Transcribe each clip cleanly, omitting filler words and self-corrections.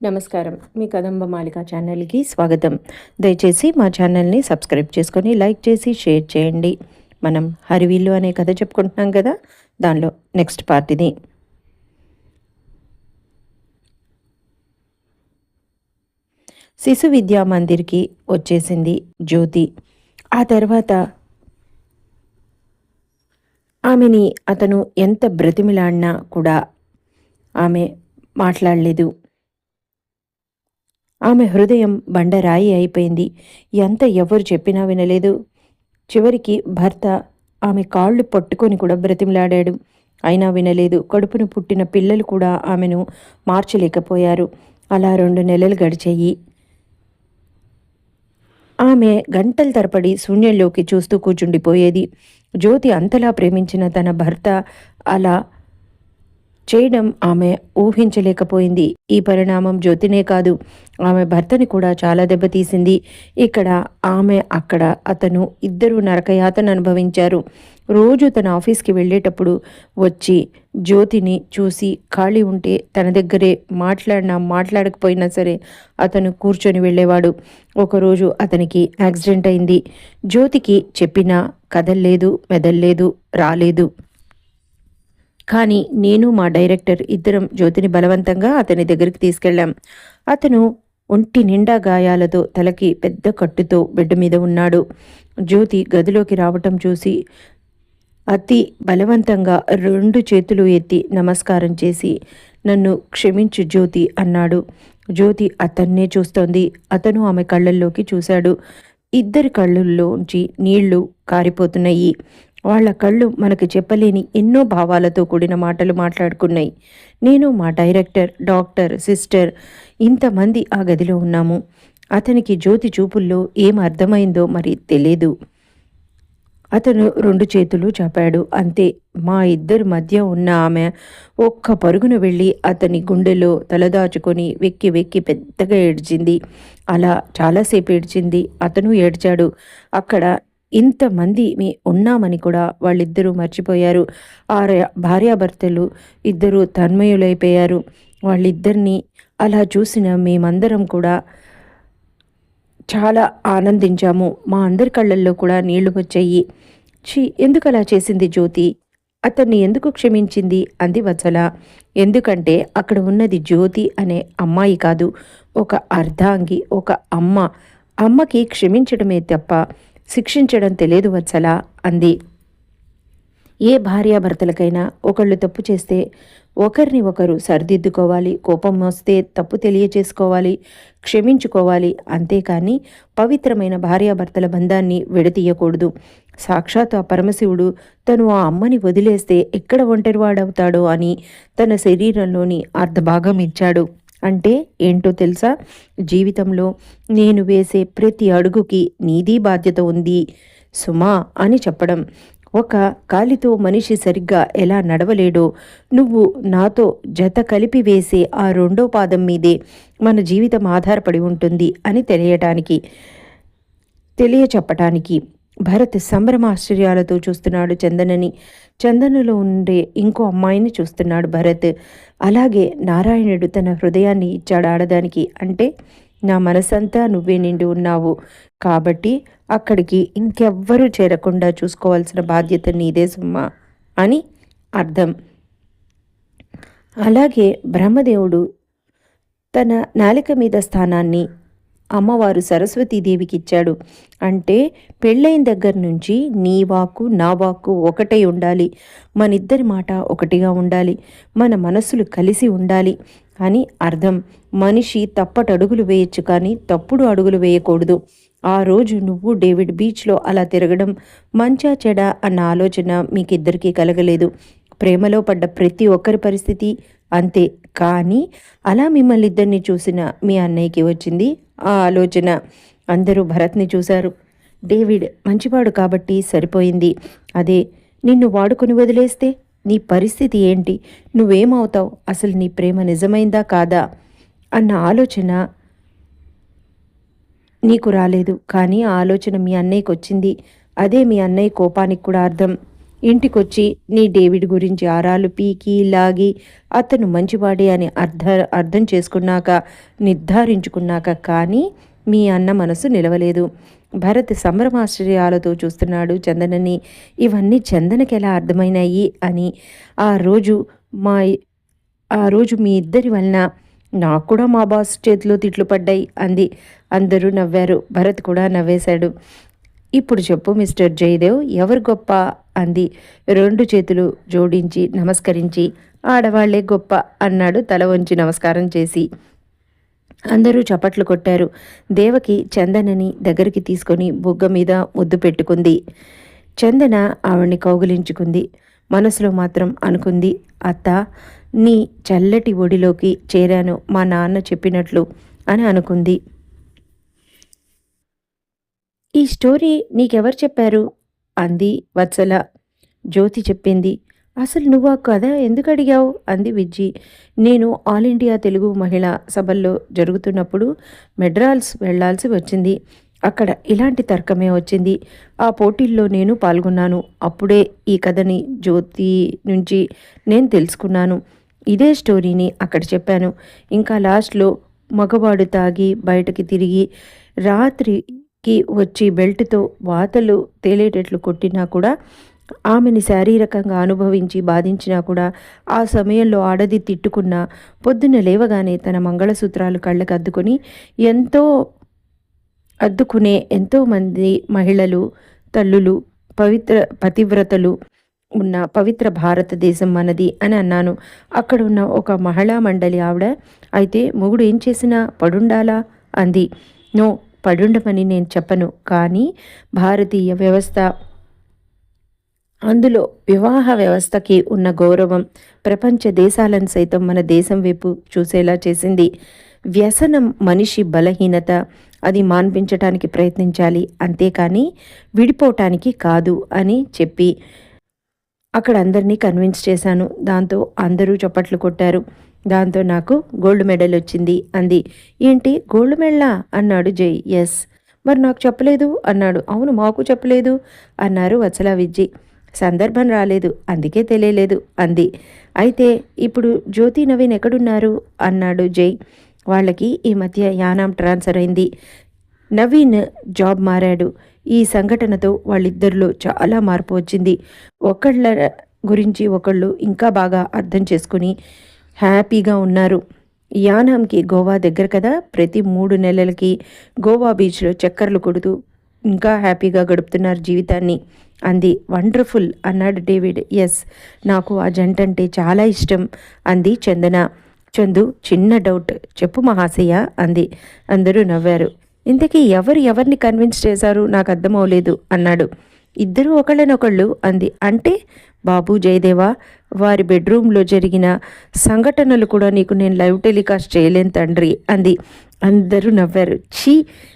నమస్కారం. మీ కదంబ మాలిక ఛానల్‌కి స్వాగతం. దయచేసి మా ఛానల్‌ని సబ్స్క్రైబ్ చేసుకొని, లైక్ చేసి, షేర్ చేయండి. మనం 'హరివిల్లు' అనే కథ చెప్పుకుంటున్నాం కదా! దానిలో నెక్స్ట్ పార్ట్ ఇది. శిశు విద్యా మందిర్‌కి వచ్చేసింది జ్యోతి. ఆ తర్వాత ఆమెని అతను ఎంత బ్రతిమిలాడినా కూడా ఆమె మాట్లాడలేదు. ఆమె హృదయం బండరాయి అయిపోయింది. ఎంత ఎవరు చెప్పినా వినలేదు. చివరికి భర్త ఆమె కాళ్ళు పట్టుకొని కూడా బ్రతిమలాడాడు. అయినా వినలేదు. కడుపును పుట్టిన పిల్లలు కూడా ఆమెను మార్చలేకపోయారు. అలా 2 నెలలు గడిచాయి. ఆమె గంటల తరబడి శూన్యంలోకి చూస్తూ కూర్చుండిపోయేది. జ్యోతి అంతలా ప్రేమించిన తన భర్త అలా చేయడం ఆమె ఊహించలేకపోయింది. ఈ పరిణామం జ్యోతినే కాదు, ఆమె భర్తని కూడా చాలా దెబ్బతీసింది. ఇక్కడ ఆమె, అక్కడ అతను, ఇద్దరూ నరకయాతన అనుభవించారు. రోజు తన ఆఫీస్కి వెళ్ళేటప్పుడు వచ్చి జ్యోతిని చూసి ఖాళీ ఉంటే తన దగ్గరే మాట్లాడకపోయినా సరే అతను కూర్చొని వెళ్ళేవాడు. ఒకరోజు అతనికి యాక్సిడెంట్ అయింది. జ్యోతికి చెప్పినా కదల్లేదు, మెదల్లేదు, రాలేదు. కానీ నేను, మా డైరెక్టర్ ఇద్దరం జ్యోతిని బలవంతంగా అతని దగ్గరికి తీసుకెళ్ళాం. అతను ఒంటి నిండా గాయాలతో, తలకి పెద్ద కట్టుతో బెడ్ మీద ఉన్నాడు. జ్యోతి గదిలోకి రావటం చూసి అతి బలవంతంగా 2 చేతులు ఎత్తి నమస్కారం చేసి, నన్ను క్షమించు జ్యోతి అన్నాడు. జ్యోతి అతన్నే చూస్తోంది. అతను ఆమె కళ్ళల్లోకి చూశాడు. ఇద్దరి కళ్ళల్లోంచి నీళ్లు కారిపోతున్నాయి. వాళ్ళ కళ్ళు మనకు చెప్పలేని ఎన్నో భావాలతో కూడిన మాటలు మాట్లాడుకున్నాయి. నేను, మా డైరెక్టర్, డాక్టర్, సిస్టర్ ఇంతమంది ఆ గదిలో ఉన్నాము. అతనికి జ్యోతి చూపుల్లో ఏం అర్థమైందో మరి తెలియదు. అతను 2 చేతులు చాపాడు. అంతే. మా ఇద్దరి మధ్య ఉన్న ఆమె ఒక్క పరుగున వెళ్ళి అతని గుండెలో తలదాచుకొని వెక్కి వెక్కి పెద్దగా ఏడ్చింది. అలా చాలాసేపు ఏడ్చింది. అతను ఏడ్చాడు. అక్కడ ఇంతమంది ఉన్నామని కూడా వాళ్ళిద్దరూ మర్చిపోయారు. భార్యాభర్తలు ఇద్దరూ తన్మయులైపోయారు. వాళ్ళిద్దరినీ అలా చూసిన మేమందరం కూడా చాలా ఆనందించాము. మా అందరి కళ్ళల్లో కూడా నీళ్లు వచ్చాయి. ఎందుకు అలా చేసింది జ్యోతి? అతన్ని ఎందుకు క్షమించింది అంది వత్సల. ఎందుకంటే అక్కడ ఉన్నది జ్యోతి అనే అమ్మాయి కాదు, ఒక అర్ధాంగి, ఒక అమ్మ. అమ్మకి క్షమించడమే తప్ప శిక్షించడం తెలియదు వత్సల అంది. ఏ భార్యాభర్తలకైనా ఒకళ్ళు తప్పు చేస్తే ఒకరిని ఒకరు సరిదిద్దుకోవాలి. కోపం వస్తే తప్పు తెలియచేసుకోవాలి, క్షమించుకోవాలి. అంతేకాని పవిత్రమైన భార్యాభర్తల బంధాన్ని విడతీయకూడదు. సాక్షాత్ ఆ పరమశివుడు తను ఆ అమ్మని వదిలేస్తే ఎక్కడ ఒంటరివాడవుతాడో అని తన శరీరంలోని అర్ధభాగం ఇచ్చాడు. అంటే ఏంటో తెలుసా? జీవితంలో నేను వేసే ప్రతి అడుగుకి నీది బాధ్యత ఉంది సుమా అని చెప్పడం. ఒక కాలితో మనిషి సరిగ్గా ఎలా నడవలేడో, నువ్వు నాతో జత కలిపి వేసే ఆ 2వ పాదం మీదే మన జీవితం ఆధారపడి ఉంటుంది అని తెలియచెప్పటానికి. భరత్ సంభ్రమాశ్చర్యాలతో చూస్తున్నాడు చందనని. చందనలో ఉండే ఇంకో అమ్మాయిని చూస్తున్నాడు భరత్. అలాగే నారాయణుడు తన హృదయాన్ని ఇచ్చాడు ఆడదానికి. అంటే నా మనసంతా నువ్వే నిండి ఉన్నావు కాబట్టి అక్కడికి ఇంకెవ్వరూ చేరకుండా చూసుకోవాల్సిన బాధ్యత నీదే సుమ్మా అని అర్థం. అలాగే బ్రహ్మదేవుడు తన నాలిక మీద స్థానాన్ని అమ్మవారు సరస్వతీదేవికి ఇచ్చాడు. అంటే పెళ్ళైన దగ్గర నుంచి నీ వాక్కు నా వాక్కు ఒకటై ఉండాలి, మనిద్దరి మాట ఒకటిగా ఉండాలి, మన మనస్సులు కలిసి ఉండాలి అని అర్థం. మనిషి తప్పటడుగులు వేయచ్చు కానీ తప్పుడు అడుగులు వేయకూడదు. ఆ రోజు నువ్వు డేవిడ్ బీచ్లో అలా తిరగడం మంచా చెడా అన్న ఆలోచన మీకిద్దరికీ కలగలేదు. ప్రేమలో పడ్డ ప్రతి ఒక్కరి పరిస్థితి అంతే. కానీ అలా మిమ్మల్ని ఇద్దరిని చూసిన మీ అన్నయ్యకి వచ్చింది ఆ ఆలోచన. అందరూ భరత్ని చూశారు. డేవిడ్ మంచివాడు కాబట్టి సరిపోయింది. అదే నిన్ను వాడుకొని వదిలేస్తే నీ పరిస్థితి ఏంటి? నువ్వేమవుతావు? అసలు నీ ప్రేమ నిజమైందా కాదా అన్న ఆలోచన నీకు రాలేదు. కానీ ఆ ఆలోచన మీ అన్నయ్యకి వచ్చింది. అదే మీ అన్నయ్య కోపానికి కూడా అర్థం. ఇంటికొచ్చి నీ డేవిడ్ గురించి ఆరాలు పీకి లాగి అతను మంచివాడే అని అర్థం చేసుకున్నాక నిర్ధారించుకున్నాక కానీ మీ అన్న మనసు నిలవలేదు. భరత్ సంభ్రమాశ్చర్యాలతో చూస్తున్నాడు చందనని. ఇవన్నీ చందనకి ఎలా అర్థమైనాయి అని. ఆ రోజు మా ఆ రోజు మీ ఇద్దరి వలన నాకు కూడా మా బాస్ చేతిలో తిట్లు పడ్డాయి అంది. అందరూ నవ్వారు. భరత్ కూడా నవ్వేశాడు. ఇప్పుడు చెప్పు మిస్టర్ జయదేవ్, ఎవరు గొప్ప అంది 2 చేతులు జోడించి నమస్కరించి. ఆడవాళ్లే గొప్ప అన్నాడు తల వంచి నమస్కారం చేసి. అందరూ చప్పట్లు కొట్టారు. దేవకి చందనని దగ్గరికి తీసుకొని బుగ్గ మీద ముద్దు పెట్టుకుంది. చందన ఆవిడ్ని కౌగిలించుకుంది. మనసులో మాత్రం అనుకుంది, అత్త, నీ చల్లటి ఒడిలోకి చేరాను మా నాన్న చెప్పినట్లు అని అనుకుంది. ఈ స్టోరీ నీకెవరు చెప్పారు అంది వత్సల. జ్యోతి చెప్పింది. అసలు నువ్వు ఆ కథ ఎందుకు అడిగావు అంది విజ్జి. నేను ఆల్ ఇండియా తెలుగు మహిళా సభల్లో జరుగుతున్నప్పుడు మెడ్రాల్స్ వెళ్లాల్సి వచ్చింది. అక్కడ ఇలాంటి తర్కమే వచ్చింది. ఆ పోటీల్లో నేను పాల్గొన్నాను. అప్పుడే ఈ కథని జ్యోతి నుంచి నేను తెలుసుకున్నాను. ఇదే స్టోరీని అక్కడ చెప్పాను. ఇంకా లాస్ట్లో మగవాడు తాగి బయటకి తిరిగి రాత్రికి వచ్చి బెల్ట్తో వాతలు తేలేటట్లు కొట్టినా కూడా, ఆమెని శారీరకంగా అనుభవించి బాధించినా కూడా, ఆ సమయంలో ఆడది తిట్టుకున్నా పొద్దున్న లేవగానే తన మంగళసూత్రాలు కళ్ళకు అద్దుకునే ఎంతోమంది మహిళలు, తల్లులు, పతివ్రతలు ఉన్న పవిత్ర భారతదేశం మనది అని అన్నాను. అక్కడున్న ఒక మహిళా మండలి ఆవిడ, అయితే మొగుడు ఏం చేసినా పడుండాలా అంది. నో, పడుండమని నేను చెప్పను, కానీ భారతీయ వ్యవస్థ, అందులో వివాహ వ్యవస్థకి ఉన్న గౌరవం ప్రపంచ దేశాలను సైతం మన దేశం వైపు చూసేలా చేసింది. వ్యసనం మనిషి బలహీనత, అది మాన్పించటానికి ప్రయత్నించాలి, అంతేకాని విడిపోవటానికి కాదు అని చెప్పి అక్కడ అందరినీ కన్విన్స్ చేశాను. దాంతో అందరూ చప్పట్లు కొట్టారు. దాంతో నాకు గోల్డ్ మెడల్ వచ్చింది అంది. ఏంటి గోల్డ్ మెడలా అన్నాడు జై. ఎస్, మరి నాకు చెప్పలేదు అన్నాడు. అవును, మాకు చెప్పలేదు అన్నారు వత్సల విజ్జి. సందర్భం రాలేదు, అందుకే తెలియలేదు అంది. అయితే ఇప్పుడు జ్యోతి నవీన్ ఎక్కడున్నారు అన్నాడు జై. వాళ్ళకి ఈ మధ్య యానాం ట్రాన్స్ఫర్ అయింది. నవీన్ జాబ్ మారాడు. ఈ సంఘటనతో వాళ్ళిద్దరిలో చాలా మార్పు వచ్చింది. ఒకళ్ళ గురించి ఒకళ్ళు ఇంకా బాగా అర్థం చేసుకుని హ్యాపీగా ఉన్నారు. యానాంకి గోవా దగ్గర కదా, ప్రతి 3 నెలలకి గోవా బీచ్లో చక్కర్లు కొడుతూ ఇంకా హ్యాపీగా గడుపుతున్నారు జీవితాన్ని అంది. వండర్ఫుల్ అన్నాడు డేవిడ్. ఎస్, నాకు ఆ జంట అంటే చాలా ఇష్టం అంది చందన. చందు, చిన్న డౌట్ చెప్పు మహాశయ అంది. అందరూ నవ్వారు. ఇంతకీ ఎవరిని కన్విన్స్ చేశారు నాకు అర్థమవలేదు అన్నాడు. ఇద్దరూ ఒకళ్ళనొకళ్ళు అంది. అంటే బాబు జయదేవా, వారి బెడ్రూమ్లో జరిగిన సంఘటనలు కూడా నీకు నేను లైవ్ టెలికాస్ట్ చేయలేను తండ్రి అంది. అందరూ నవ్వారు. ఛీ,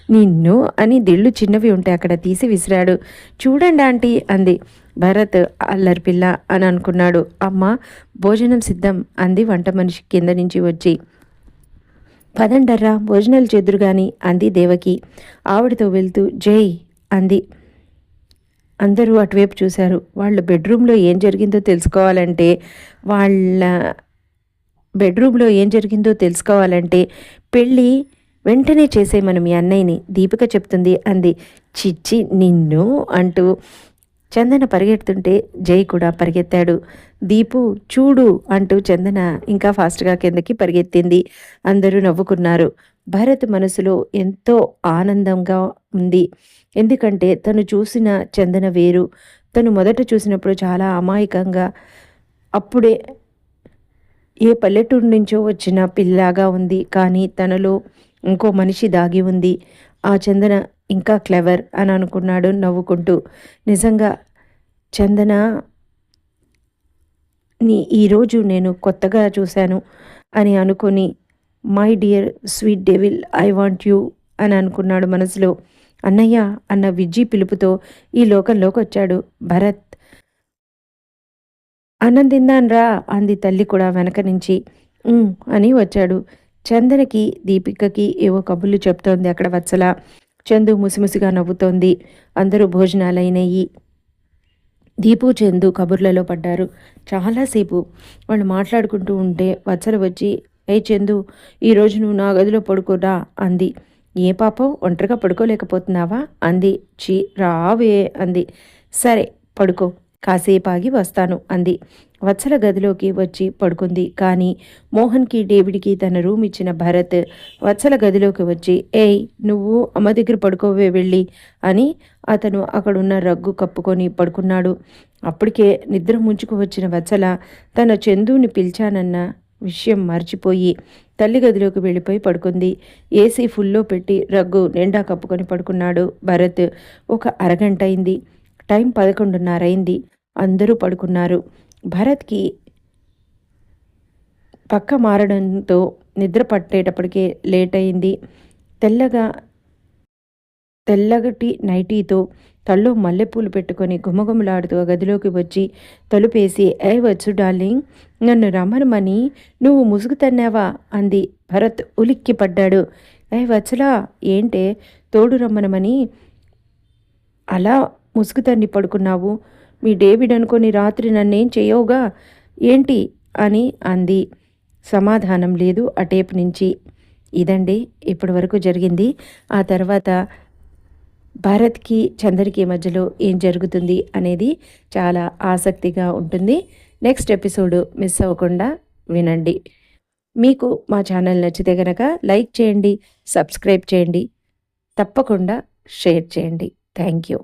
నిన్ను అని దిళ్ళు చిన్నవి ఉంటే అక్కడ తీసి విసిరాడు. చూడండి ఆంటీ అంది. భరత్ అల్లరి పిల్ల అని అనుకున్నాడు. అమ్మ, భోజనం సిద్ధం అంది వంట మనిషి కింద నుంచి వచ్చి. పదండర్రా, భోజనాలు చెదురు గాని అంది దేవకి. ఆవిడతో వెళ్తూ జై అంది. అందరూ అటువైపు చూశారు. వాళ్ళ బెడ్రూమ్లో ఏం జరిగిందో తెలుసుకోవాలంటే పెళ్ళి వెంటనే చేసేయమని మీ అన్నయ్యని దీపిక చెప్తుంది అంది. చిచ్చి నిన్ను అంటూ చందన పరిగెడుతుంటే జై కూడా పరిగెత్తాడు. దీపు చూడు అంటూ చందన ఇంకా ఫాస్ట్గా కిందకి పరిగెత్తింది. అందరూ నవ్వుకున్నారు. భరత్ మనసులో ఎంతో ఆనందంగా ఉంది. ఎందుకంటే తను చూసిన చందన వేరు. తను మొదట చూసినప్పుడు చాలా అమాయకంగా, అప్పుడే ఏ పల్లెటూరు నుంచో వచ్చిన పిల్లలాగా ఉంది. కానీ తనలో ఇంకో మనిషి దాగి ఉంది. ఆ చందన ఇంకా క్లెవర్ అని అనుకున్నాడు నవ్వుకుంటూ. నిజంగా చందన ఈరోజు నేను కొత్తగా చూశాను అని అనుకొని, my dear sweet devil, I want you అని అనుకున్నాడు మనసులో. అన్నయ్య అన్న విజ్జి పిలుపుతో ఈ లోకంలోకి వచ్చాడు భరత్. అన్నం తిందాన్రా అంది తల్లి కూడా వెనక నుంచి. అని వచ్చాడు. చందనకి దీపికకి ఏవో కబుర్లు చెప్తోంది అక్కడ వత్సల. చందు ముసిముసిగా నవ్వుతోంది. అందరూ భోజనాలైనయి. దీపు చందు కబుర్లలో పడ్డారు. చాలాసేపు వాళ్ళు మాట్లాడుకుంటూ ఉంటే వత్సల వచ్చి, ఏ చందు, ఈరోజు నువ్వు నా గదిలో పడుకోరా అంది. ఏ పాపం, ఒంటరిగా పడుకోలేకపోతున్నావా అంది. చీ రావే అంది. సరే పడుకో, కాసేపు ఆగి వస్తాను అంది. వత్సల గదిలోకి వచ్చి పడుకుంది. కానీ మోహన్కి డేవిడ్కి తన రూమ్ ఇచ్చిన భరత్ వత్సల గదిలోకి వచ్చి, ఏయ్ నువ్వు అమ్మ దగ్గర పడుకోవే వెళ్ళి అని అతను అక్కడున్న రగ్గు కప్పుకొని పడుకున్నాడు. అప్పటికే నిద్ర ముంచుకు వచ్చిన వత్సల తన చందుని పిలిచానన్న విషయం మర్చిపోయి తల్లి గదిలోకి వెళ్ళిపోయి పడుకుంది. ఏసీ ఫుల్లో పెట్టి రగ్గు నిండా కప్పుకొని పడుకున్నాడు భరత్. ఒక అరగంట అయింది. టైం 11:30 అయింది. అందరూ పడుకున్నారు. భరత్కి పక్క మారడంతో నిద్ర పట్టేటప్పటికే లేట్ అయింది. తెల్లగటి నైటీతో తల్లో మల్లెపూలు పెట్టుకొని గుమగుమలాడుతూ గదిలోకి వచ్చి తలుపేసి, ఏ వచ్చు డార్లింగ్, నన్ను రమ్మనమని నువ్వు ముసుగు తన్నావా అంది. భరత్ ఉలిక్కి పడ్డాడు. ఏ వచ్చలా, ఏంటే తోడు రమ్మనమని అలా ముసుగు తన్ని పడుకున్నావు? మీ డేవిడ్ అనుకొని రాత్రి నన్నేం చేయవుగా ఏంటి అని అంది. సమాధానం లేదు అటేపు నుంచి. ఇదండి ఇప్పటి వరకు జరిగింది. ఆ తర్వాత భారత్కి చందర్కి మధ్యలో ఏం జరుగుతుంది అనేది చాలా ఆసక్తిగా ఉంటుంది. నెక్స్ట్ ఎపిసోడ్ మిస్ అవ్వకుండా వినండి. మీకు మా ఛానల్ నచ్చితే కనుక లైక్ చేయండి, సబ్స్క్రైబ్ చేయండి, తప్పకుండా షేర్ చేయండి. Thank you.